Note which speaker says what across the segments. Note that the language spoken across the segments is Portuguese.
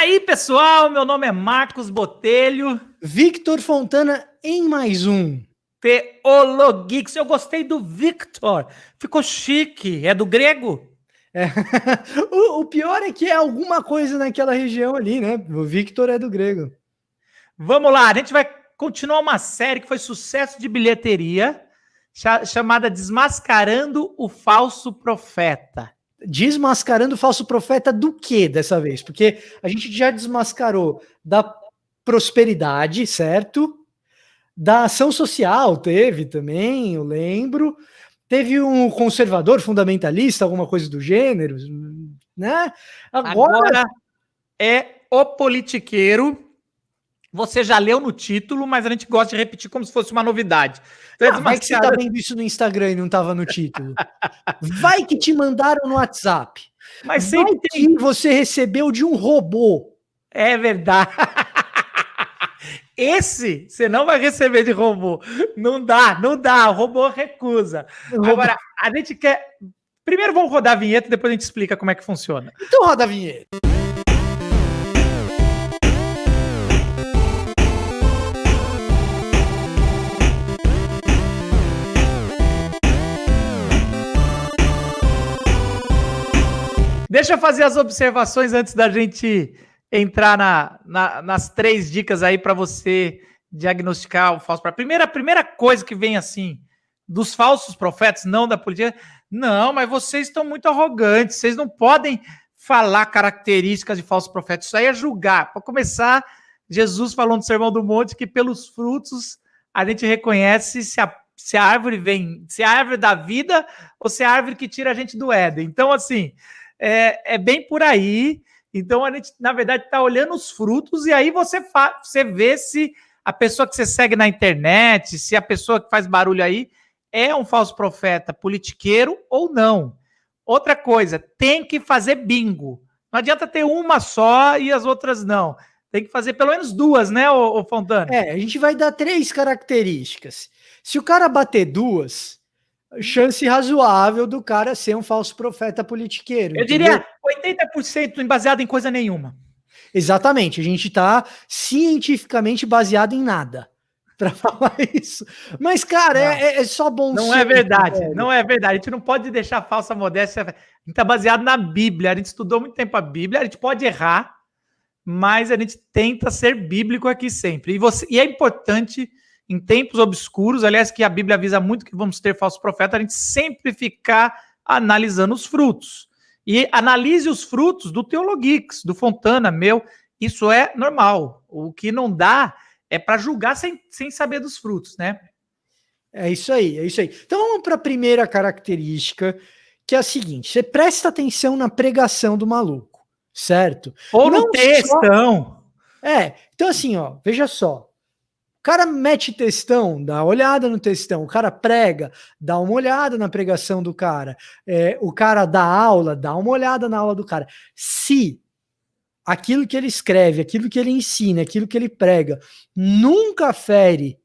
Speaker 1: aí, pessoal, meu nome é Marcos Botelho.
Speaker 2: Victor Fontana em mais um.
Speaker 1: Teologix. Eu gostei do Victor. Ficou chique. É do grego?
Speaker 2: É. O pior é que é alguma coisa naquela região ali, né? O Victor é do grego.
Speaker 1: Vamos lá, a gente vai continuar uma série que foi sucesso de bilheteria, chamada Desmascarando o Falso Profeta.
Speaker 2: Desmascarando o falso profeta do que dessa vez? Porque a gente já desmascarou da prosperidade, certo? Da ação social teve também, eu lembro. Teve um conservador fundamentalista, alguma coisa do gênero, né?
Speaker 1: Agora é o politiqueiro. Você já leu no título, mas a gente gosta de repetir como se fosse uma novidade.
Speaker 2: Então, vai que você tá vendo isso no Instagram e não tava no título. Vai que te mandaram no WhatsApp.
Speaker 1: Mas sempre
Speaker 2: tem que você recebeu de um robô.
Speaker 1: É verdade. Esse você não vai receber de robô. Não dá. O robô recusa. Agora, a gente quer... Primeiro vamos rodar a vinheta, depois a gente explica como é que funciona.
Speaker 2: Então roda a vinheta.
Speaker 1: Deixa eu fazer as observações antes da gente entrar nas 3 dicas aí para você diagnosticar o falso profeta. A primeira coisa que vem assim, dos falsos profetas, não da política, não, mas vocês estão muito arrogantes, vocês não podem falar características de falsos profetas, isso aí é julgar. Para começar, Jesus falou no Sermão do Monte que pelos frutos a gente reconhece se a árvore vem, se é a árvore da vida ou se é a árvore que tira a gente do Éden. Então, assim, é bem por aí. Então a gente, na verdade, está olhando os frutos e aí você vê se a pessoa que você segue na internet, se a pessoa que faz barulho aí é um falso profeta politiqueiro ou não. Outra coisa, tem que fazer bingo. Não adianta ter uma só e as outras não. Tem que fazer pelo menos 2, né, ô Fontana?
Speaker 2: A gente vai dar 3 características. Se o cara bater 2... chance razoável do cara ser um falso profeta politiqueiro.
Speaker 1: Eu diria 80% baseado em coisa nenhuma.
Speaker 2: Exatamente, a gente está cientificamente baseado em nada para falar isso. Mas, cara, é só bom
Speaker 1: senso. Não é verdade, velho. Não é verdade. A gente não pode deixar falsa modéstia. A gente está baseado na Bíblia. A gente estudou muito tempo a Bíblia. A gente pode errar, mas a gente tenta ser bíblico aqui sempre. E é importante, em tempos obscuros, aliás, que a Bíblia avisa muito que vamos ter falso profeta, a gente sempre ficar analisando os frutos. E analise os frutos do Teologix, do Fontana, meu, isso é normal. O que não dá é para julgar sem saber dos frutos, né?
Speaker 2: É isso aí, é isso aí. Então vamos para a primeira característica, que é a seguinte: você presta atenção na pregação do maluco, certo?
Speaker 1: Ou no textão.
Speaker 2: Então assim, ó, veja só. O cara mete textão, dá uma olhada no textão. O cara prega, dá uma olhada na pregação do cara. O cara dá aula, dá uma olhada na aula do cara. Se aquilo que ele escreve, aquilo que ele ensina, aquilo que ele prega, nunca fere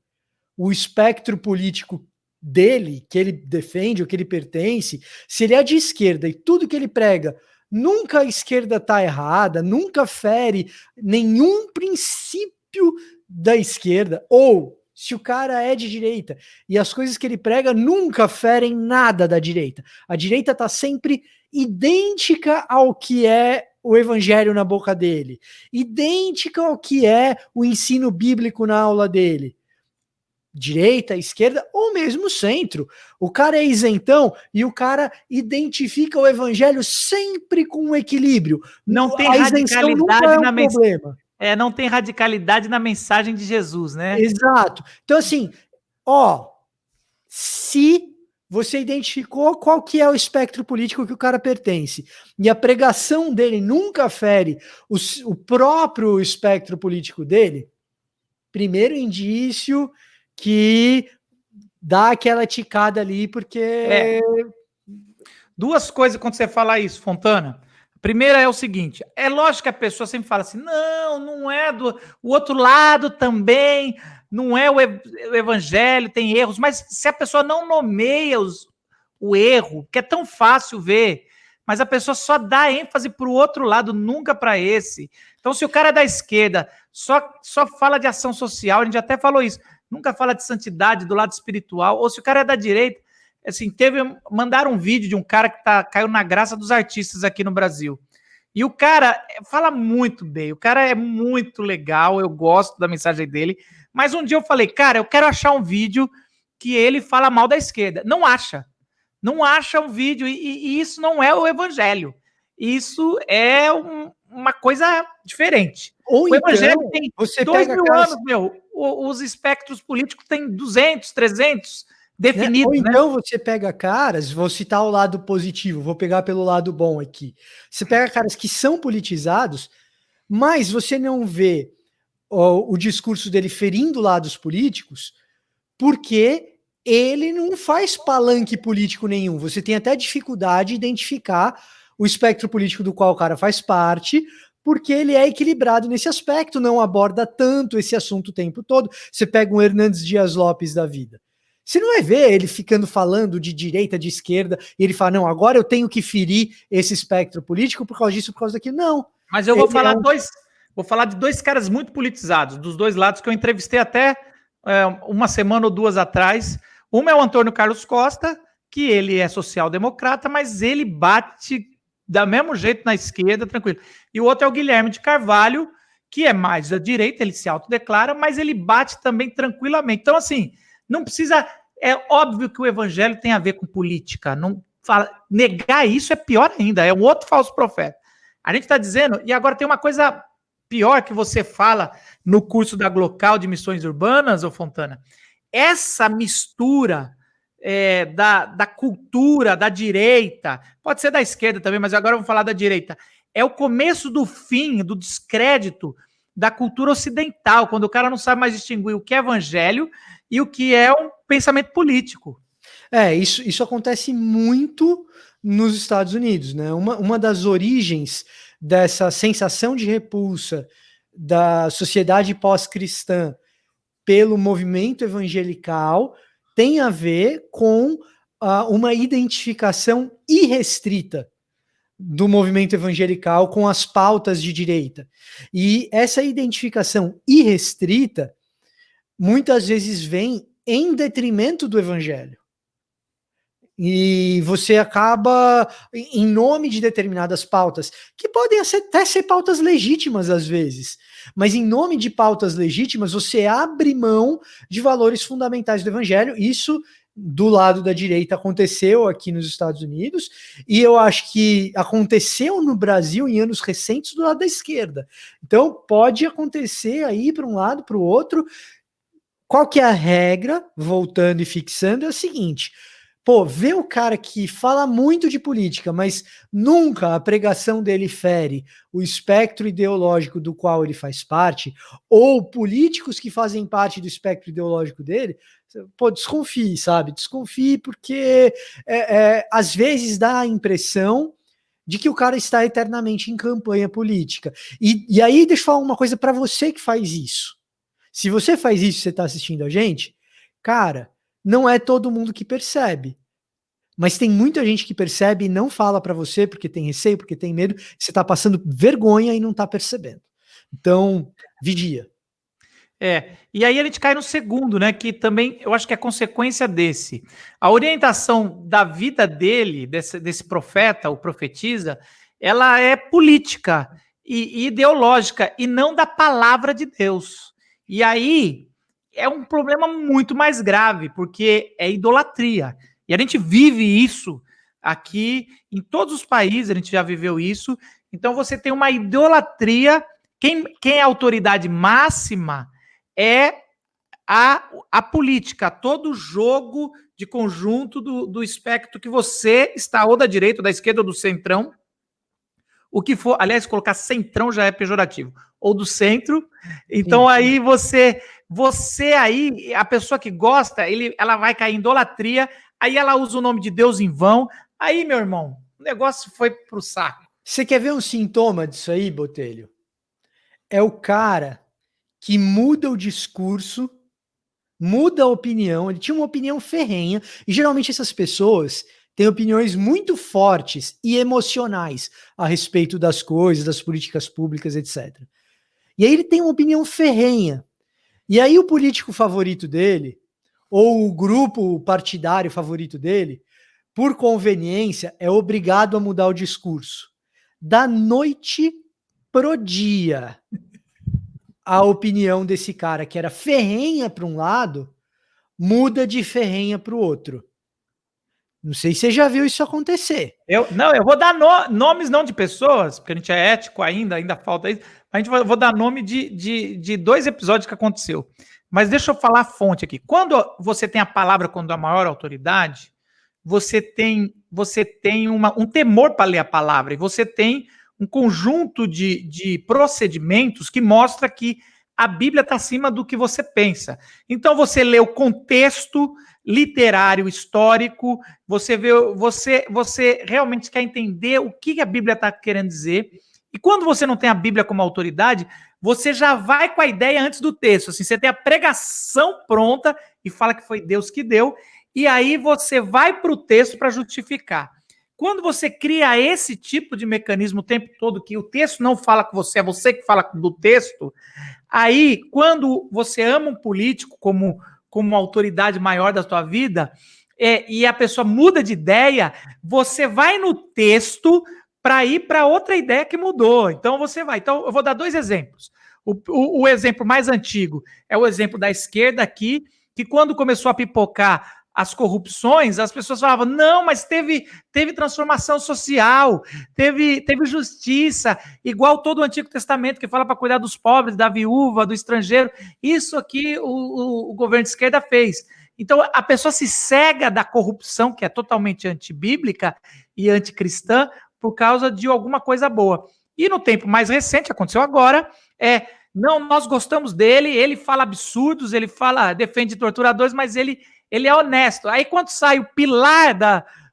Speaker 2: o espectro político dele, que ele defende, ou que ele pertence, se ele é de esquerda e tudo que ele prega, nunca a esquerda está errada, nunca fere nenhum princípio da esquerda, ou se o cara é de direita e as coisas que ele prega nunca ferem nada da direita. A direita está sempre idêntica ao que é o evangelho na boca dele, idêntica ao que é o ensino bíblico na aula dele. Direita, esquerda ou mesmo centro. O cara é isentão e o cara identifica o evangelho sempre com um equilíbrio.
Speaker 1: Não tem radicalidade na mensagem. Não tem radicalidade na mensagem de Jesus, né?
Speaker 2: Exato. Então, assim, se você identificou qual que é o espectro político que o cara pertence e a pregação dele nunca fere o próprio espectro político dele, primeiro indício que dá aquela ticada ali, porque...
Speaker 1: 2 coisas quando você fala isso, Fontana. A primeira é o seguinte, é lógico que a pessoa sempre fala assim, não é o outro lado também, não é o evangelho, tem erros, mas se a pessoa não nomeia o erro, que é tão fácil ver, mas a pessoa só dá ênfase para o outro lado, nunca para esse. Então, se o cara é da esquerda, só fala de ação social, a gente até falou isso, nunca fala de santidade do lado espiritual, ou se o cara é da direita, assim, mandaram um vídeo de um cara que caiu na graça dos artistas aqui no Brasil. E o cara fala muito bem, o cara é muito legal, eu gosto da mensagem dele, mas um dia eu falei, cara, eu quero achar um vídeo que ele fala mal da esquerda. Não acha um vídeo, e isso não é o evangelho. Isso é uma coisa diferente.
Speaker 2: Ou
Speaker 1: o evangelho
Speaker 2: então,
Speaker 1: tem
Speaker 2: você
Speaker 1: 2000 anos, meu. Os espectros políticos têm 200, 300 definidos,
Speaker 2: Ou então você pega caras, vou citar o lado positivo, vou pegar pelo lado bom aqui. Você pega caras que são politizados, mas você não vê o discurso dele ferindo lados políticos, porque ele não faz palanque político nenhum. Você tem até dificuldade de identificar o espectro político do qual o cara faz parte, porque ele é equilibrado nesse aspecto, não aborda tanto esse assunto o tempo todo. Você pega um Hernandes Dias Lopes da vida. Você não vai ver ele ficando falando de direita, de esquerda, e ele fala, não, agora eu tenho que ferir esse espectro político por causa disso, por causa daquilo. Não.
Speaker 1: Mas eu vou falar de dois caras muito politizados, dos dois lados, que eu entrevistei até uma semana ou duas atrás. Um é o Antônio Carlos Costa, que ele é social-democrata, mas ele bate do mesmo jeito na esquerda, tranquilo. E o outro é o Guilherme de Carvalho, que é mais da direita, ele se autodeclara, mas ele bate também tranquilamente. Então, assim, não precisa... É óbvio que o evangelho tem a ver com política. Não negar isso é pior ainda, é um outro falso profeta. A gente está dizendo, e agora tem uma coisa pior que você fala no curso da Glocal de Missões Urbanas, ô Fontana. Essa mistura da cultura da direita, pode ser da esquerda também, mas agora vamos falar da direita, é o começo do fim, do descrédito da cultura ocidental, quando o cara não sabe mais distinguir o que é evangelho e o que é um pensamento político.
Speaker 2: Isso acontece muito nos Estados Unidos, né? Uma das origens dessa sensação de repulsa da sociedade pós-cristã pelo movimento evangelical tem a ver com uma identificação irrestrita do movimento evangelical com as pautas de direita. E essa identificação irrestrita muitas vezes vem em detrimento do evangelho. E você acaba, em nome de determinadas pautas, que podem até ser pautas legítimas às vezes, mas em nome de pautas legítimas, você abre mão de valores fundamentais do evangelho. Isso, do lado da direita, aconteceu aqui nos Estados Unidos, e eu acho que aconteceu no Brasil em anos recentes do lado da esquerda. Então, pode acontecer aí para um lado, para o outro. Qual que é a regra, voltando e fixando, é o seguinte... Pô, vê o cara que fala muito de política, mas nunca a pregação dele fere o espectro ideológico do qual ele faz parte, ou políticos que fazem parte do espectro ideológico dele, pô, desconfie, sabe? Desconfie, porque às vezes dá a impressão de que o cara está eternamente em campanha política. E aí, deixa eu falar uma coisa para você que faz isso. Se você faz isso, você está assistindo a gente, cara... Não é todo mundo que percebe, mas tem muita gente que percebe e não fala para você porque tem receio, porque tem medo, você tá passando vergonha e não tá percebendo. Então, vigia.
Speaker 1: E aí a gente cai no segundo, né, que também eu acho que é consequência desse. A orientação da vida dele, desse profeta, o profetiza, ela é política e ideológica e não da palavra de Deus. E aí... é um problema muito mais grave, porque é idolatria. E a gente vive isso aqui, em todos os países a gente já viveu isso. Então você tem uma idolatria. Quem é a autoridade máxima é a política, todo jogo de conjunto do espectro que você está, ou da direita, ou da esquerda, ou do centrão. O que for, aliás, colocar centrão já é pejorativo, ou do centro. Então sim. Aí você aí, a pessoa que gosta, ela vai cair em idolatria, aí ela usa o nome de Deus em vão, aí, meu irmão, o negócio foi pro saco.
Speaker 2: Você quer ver um sintoma disso aí, Botelho? É o cara que muda o discurso, muda a opinião, ele tinha uma opinião ferrenha, e geralmente essas pessoas tem opiniões muito fortes e emocionais a respeito das coisas, das políticas públicas, etc. E aí ele tem uma opinião ferrenha. E aí o político favorito dele, ou o grupo partidário favorito dele, por conveniência, é obrigado a mudar o discurso. Da noite pro dia, a opinião desse cara, que era ferrenha para um lado, muda de ferrenha para o outro. Não sei se você já viu isso acontecer.
Speaker 1: Eu vou dar nomes não de pessoas, porque a gente é ético ainda falta isso. Eu vou dar nome de 2 episódios que aconteceu. Mas deixa eu falar a fonte aqui. Quando você tem a palavra como a maior autoridade, você tem um temor para ler a palavra, e você tem um conjunto de procedimentos que mostra que a Bíblia está acima do que você pensa. Então você lê o contexto literário, histórico, você realmente quer entender o que a Bíblia está querendo dizer. E quando você não tem a Bíblia como autoridade, você já vai com a ideia antes do texto. Assim, você tem a pregação pronta e fala que foi Deus que deu, e aí você vai para o texto para justificar. Quando você cria esse tipo de mecanismo o tempo todo, que o texto não fala com você, é você que fala do texto, aí quando você ama um político como autoridade maior da sua vida, e a pessoa muda de ideia, você vai no texto para ir para outra ideia que mudou. Então você vai. Então eu vou dar 2 exemplos. O exemplo mais antigo é o exemplo da esquerda aqui, que quando começou a pipocar as corrupções, as pessoas falavam, não, mas teve transformação social, teve justiça, igual todo o Antigo Testamento, que fala para cuidar dos pobres, da viúva, do estrangeiro. Isso aqui o governo de esquerda fez. Então, a pessoa se cega da corrupção, que é totalmente antibíblica e anticristã, por causa de alguma coisa boa. E no tempo mais recente, aconteceu agora, não, nós gostamos dele, ele fala absurdos, ele defende torturadores, mas ele é honesto. Aí quando sai o pilar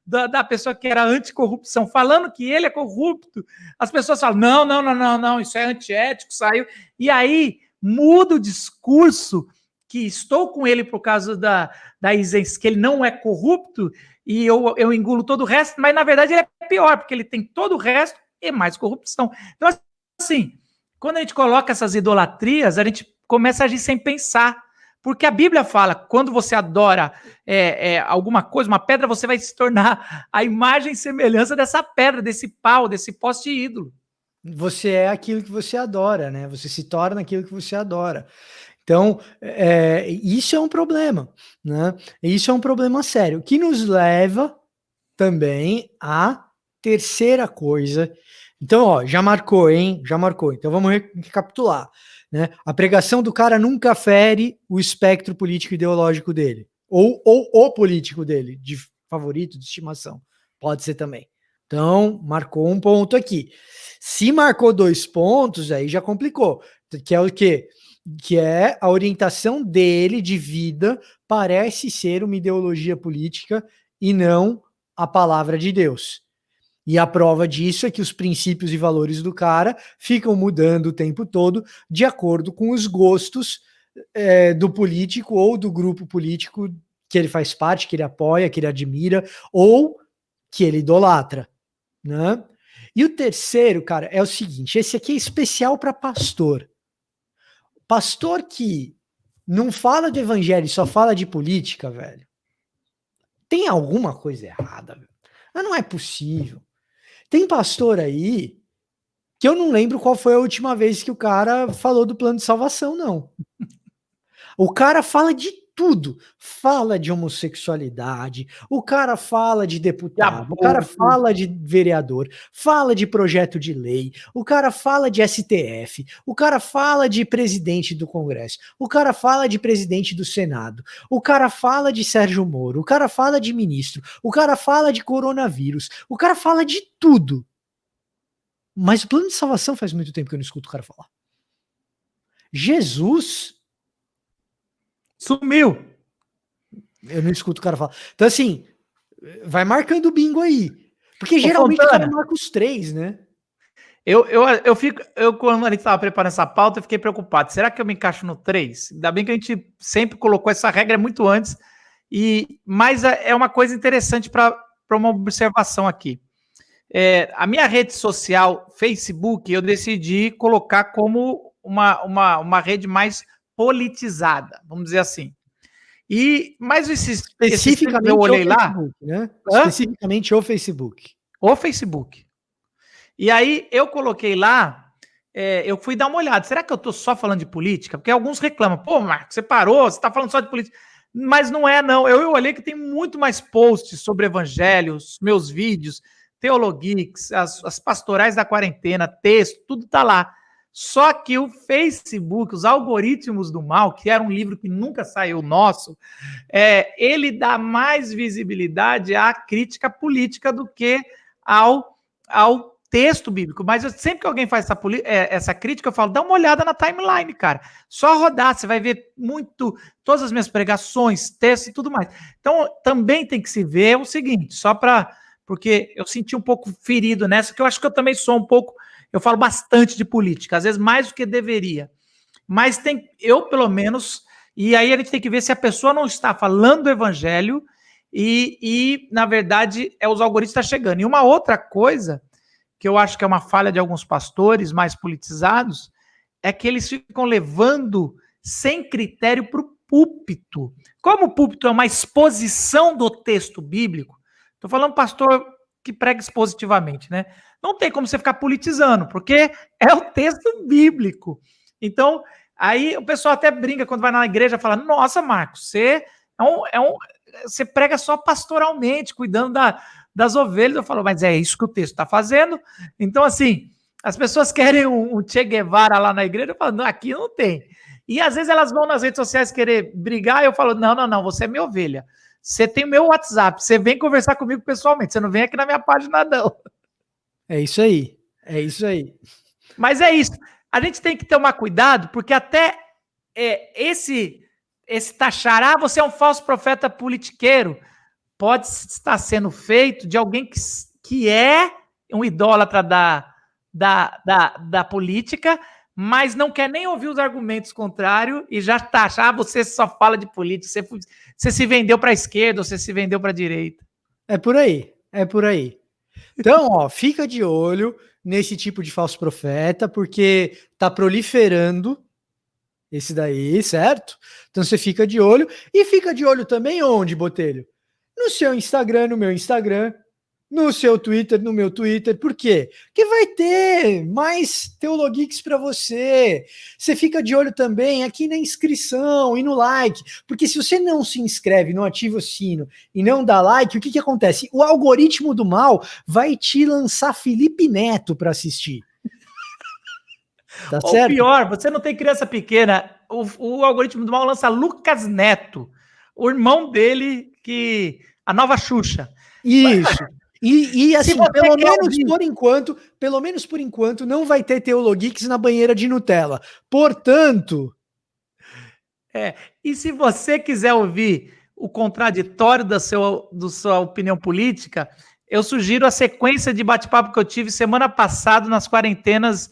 Speaker 1: da pessoa que era anticorrupção, falando que ele é corrupto, as pessoas falam, não, isso é antiético, saiu. E aí muda o discurso, que estou com ele por causa da isenção, que ele não é corrupto, e eu engulo todo o resto, mas na verdade ele é pior, porque ele tem todo o resto e mais corrupção. Então, assim, quando a gente coloca essas idolatrias, a gente começa a agir sem pensar. Porque a Bíblia fala, quando você adora alguma coisa, uma pedra, você vai se tornar a imagem e semelhança dessa pedra, desse pau, desse poste ídolo.
Speaker 2: Você é aquilo que você adora, né? Você se torna aquilo que você adora. Então, isso é um problema, né? Isso é um problema sério, que nos leva também à terceira coisa. Então, ó, já marcou, hein? Já marcou. Então, vamos recapitular. Né? A pregação do cara nunca fere o espectro político ideológico dele. Ou o político dele, de favorito, de estimação. Pode ser também. Então, marcou um ponto aqui. Se marcou 2 pontos, aí já complicou. Que é o quê? Que é a orientação dele de vida parece ser uma ideologia política e não a palavra de Deus. E a prova disso é que os princípios e valores do cara ficam mudando o tempo todo de acordo com os gostos do político ou do grupo político que ele faz parte, que ele apoia, que ele admira ou que ele idolatra, né? E o terceiro, cara, é o seguinte, esse aqui é especial para pastor. Pastor que não fala de evangelho e só fala de política, velho, tem alguma coisa errada, velho. Mas não é possível. Tem pastor aí que eu não lembro qual foi a última vez que o cara falou do plano de salvação, não. O cara fala de tudo. Fala de homossexualidade, o cara fala de deputado, o cara fala de vereador, fala de projeto de lei, o cara fala de STF, o cara fala de presidente do Congresso, o cara fala de presidente do Senado, o cara fala de Sérgio Moro, o cara fala de ministro, o cara fala de coronavírus, o cara fala de tudo. Mas o plano de salvação faz muito tempo que eu não escuto o cara falar. Jesus
Speaker 1: sumiu.
Speaker 2: Eu não escuto o cara falar. Então, assim, vai marcando o bingo aí. Porque geralmente o cara marca os 3, né? Quando a gente estava preparando essa pauta, eu fiquei preocupado. Será que eu me encaixo no 3? Ainda bem que a gente sempre colocou essa regra muito antes. Mas é uma coisa interessante para
Speaker 1: uma observação aqui. A minha rede social, Facebook, eu decidi colocar como uma rede mais politizada, vamos dizer assim. Mas
Speaker 2: especificamente
Speaker 1: eu olhei
Speaker 2: o Facebook,
Speaker 1: lá,
Speaker 2: né? Especificamente o Facebook.
Speaker 1: O Facebook. E aí eu coloquei lá, eu fui dar uma olhada. Será que eu tô só falando de política? Porque alguns reclamam, pô, Marcos, você parou, você tá falando só de política. Mas não é, não. Eu olhei que tem muito mais posts sobre evangelhos, meus vídeos, Teologeeks, as pastorais da quarentena, texto, tudo tá lá. Só que o Facebook, os algoritmos do mal, que era um livro que nunca saiu nosso, ele dá mais visibilidade à crítica política do que ao texto bíblico. Mas sempre que alguém faz essa crítica, eu falo, dá uma olhada na timeline, cara. Só rodar, você vai ver todas as minhas pregações, textos e tudo mais. Então, também tem que se ver o seguinte, porque eu senti um pouco ferido nessa, que eu acho que eu também sou um pouco, eu falo bastante de política, às vezes mais do que deveria. Mas eu pelo menos, e aí a gente tem que ver se a pessoa não está falando do evangelho e na verdade, os algoritmos estão chegando. E uma outra coisa, que eu acho que é uma falha de alguns pastores mais politizados, é que eles ficam levando sem critério para o púlpito. Como o púlpito é uma exposição do texto bíblico, estou falando pastor que prega expositivamente, né? Não tem como você ficar politizando, porque é o texto bíblico. Então, aí o pessoal até brinca quando vai na igreja, fala, nossa, Marcos, você você prega só pastoralmente, cuidando das ovelhas. Eu falo, mas é isso que o texto está fazendo. Então, assim, as pessoas querem um Che Guevara lá na igreja, eu falo, não, aqui não tem. E às vezes elas vão nas redes sociais querer brigar, e eu falo, não, você é minha ovelha. Você tem o meu WhatsApp, você vem conversar comigo pessoalmente, você não vem aqui na minha página, não.
Speaker 2: É isso aí.
Speaker 1: Mas é isso. A gente tem que tomar cuidado, porque até esse taxar, você é um falso profeta politiqueiro, pode estar sendo feito de alguém que é um idólatra da política, mas não quer nem ouvir os argumentos contrários e já taxa, você só fala de política, você se vendeu para a esquerda ou você se vendeu para a direita.
Speaker 2: É por aí. Então, ó, fica de olho nesse tipo de falso profeta, porque tá proliferando esse daí, certo? Então você fica de olho. E fica de olho também onde, Botelho? No seu Instagram, no meu Instagram, no seu Twitter, no meu Twitter. Por quê? Porque vai ter mais Teologeeks para você. Você fica de olho também aqui na inscrição e no like. Porque se você não se inscreve, não ativa o sino e não dá like, o que acontece? O algoritmo do mal vai te lançar Felipe Neto para assistir.
Speaker 1: Tá certo? Ou pior, você não tem criança pequena, o algoritmo do mal lança Lucas Neto, o irmão dele, a nova Xuxa.
Speaker 2: Isso. E assim, pelo menos por enquanto, não vai ter Teologeeks na banheira de Nutella. Portanto...
Speaker 1: E se você quiser ouvir o contraditório da sua opinião política, eu sugiro a sequência de bate-papo que eu tive semana passada nas quarentenas,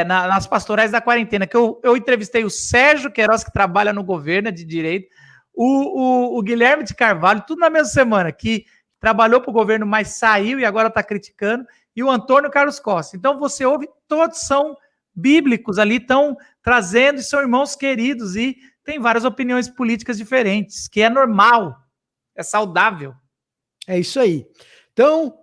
Speaker 1: nas pastorais da quarentena, que eu entrevistei o Sérgio Queiroz, que trabalha no governo de direito, o Guilherme de Carvalho, tudo na mesma semana, que trabalhou para o governo, mas saiu e agora está criticando, e o Antônio Carlos Costa. Então você ouve, todos são bíblicos ali, estão trazendo, e são irmãos queridos, e tem várias opiniões políticas diferentes, que é normal, é saudável.
Speaker 2: É isso aí. Então,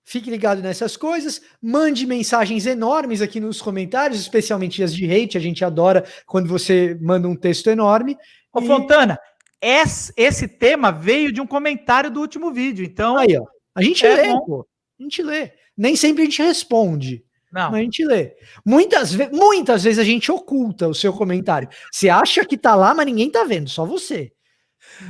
Speaker 2: fique ligado nessas coisas, mande mensagens enormes aqui nos comentários, especialmente as de hate, a gente adora quando você manda um texto enorme.
Speaker 1: Ô, Fontana, esse tema veio de um comentário do último vídeo, então...
Speaker 2: Aí, ó, a gente lê, pô. A gente lê. Nem sempre a gente responde.
Speaker 1: Não.
Speaker 2: Mas a gente lê. Muitas vezes a gente oculta o seu comentário. Você acha que tá lá, mas ninguém tá vendo, só você.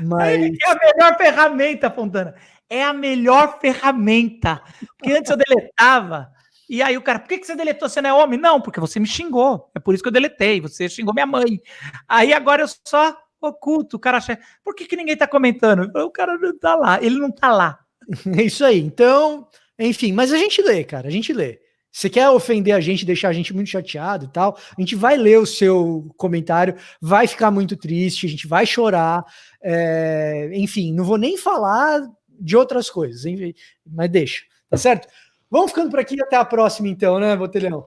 Speaker 2: Mas...
Speaker 1: É a melhor ferramenta, Fontana. É a melhor ferramenta. Porque antes eu deletava, e aí o cara, por que você deletou? Você não é homem? Não, porque você me xingou. É por isso que eu deletei. Você xingou minha mãe. Aí agora eu só oculto. O cara acha, por que ninguém tá comentando? O cara não tá lá. Ele não tá lá.
Speaker 2: É isso aí. Então, enfim, mas a gente lê, cara. A gente lê. Você quer ofender a gente, deixar a gente muito chateado e tal, a gente vai ler o seu comentário, vai ficar muito triste, a gente vai chorar, enfim, não vou nem falar de outras coisas, hein? Mas deixa, tá certo? Vamos ficando por aqui, até a próxima então, né, Botelhão?